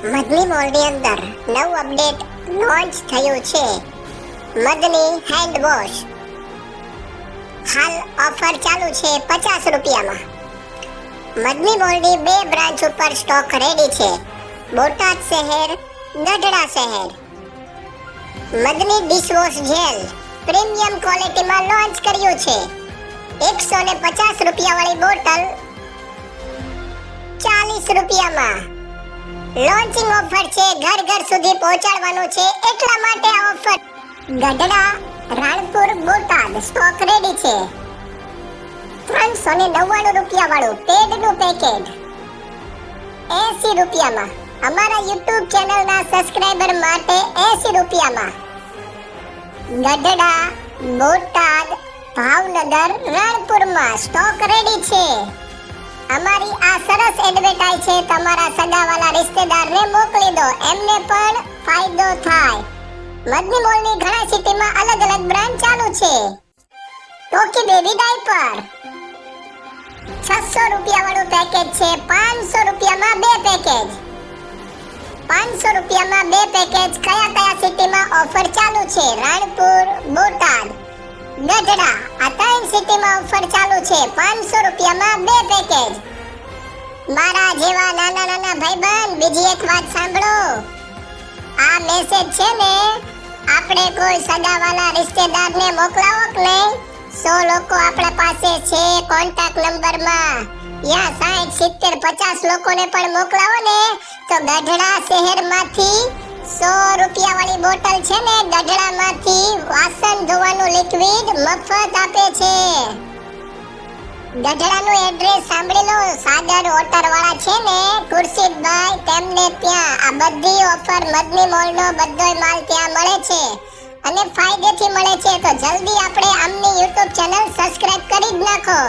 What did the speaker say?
મદની મોલની અંદર નવું update launch થયું છે. મદની હેન્ડ વોશ હાલ ઓફર ચાલુ છે 50 રૂપિયામાં. મદની મોલની 2 બ્રાન્ચ ઉપર સ્ટોક રેડી છે. બોટાદ શહેર, ગઢડા શહેર. મદની ડિશવોશ જેલ પ્રીમિયમ ક્વોલિટીમાં લોન્ચ કર્યું છે. 150 રૂપિયાવાળી બોટલ 40 રૂપિયામાં. લોન્ચિંગ ઓફર છે, ઘર ઘર સુધી પહોંચાડવાનું છે, એટલા માટે આ offer. Gadhada, Ranpur, Botad stock ready છે. 399 રૂપિયાવાળું પેડનું પેકેટ 80 રૂપિયામાં. અમારા YouTube ચેનલના સબસ્ક્રાઇબર માટે 80 રૂપિયામાં. ગઢડા, બોટાદ, ભાવનગર, રાણપુરમાં સ્ટોક રેડી છે. અમારી આ સરસ એડવર્ટાઇઝ છે, તમારા સગાવાલા રિશ્તેદારને મોકલી દો, એમને પણ ફાયદો થાય. મદની મોલની ઘણા સિટીમાં અલગ અલગ બ્રાન્ડ ચાલુ છે. ટોકી બેબી ડાયપર 600 રૂપિયાવાળું પેકેજ છે. 500 રૂપિયામાં 2 પેકેજ. 500 રૂપિયામાં 2 પેકેજ. કયા સિટીમાં ઓફર ચાલુ છે? રાણપુર, બોટાદ, ગઢડા, આ 3 સિટીમાં ઓફર ચાલુ છે. 500 રૂપિયામાં 2 પેકેજ. મારા જેવા નાના ભાઈબંધ, બીજી એક વાત સાંભળો. આ મેસેજ છે ને, આપણે કોઈ સગાવાલા રિશ્તેદારને મોકલાવો કે નહીં. 100 લોકો આપણા પાસે છે કોન્ટેક્ટ નંબરમાં. યા 60, 70, 50 લોકોને પણ મોકલાવો ને, તો ગઢડા શહેરમાંથી 100 રૂપિયાવાળી બોટલ છે ને, ગઢડામાંથી વાસણ ધોવાનું લિક્વિડ મફત આપે છે. ગઢડાનું એડ્રેસ સાંભળી લો. સાગર હોટલ વાળા છે ને, ખુરશીદભાઈ, તેમને ત્યાં આ બધી ઓફર મદની મોલનો બધોય માલ ત્યાં મળે છે અને ફાયદેથી મળે છે. તો જલ્દી આપણે આમની YouTube ચેનલ સબસ્ક્રાઇબ કરી જ નાખો.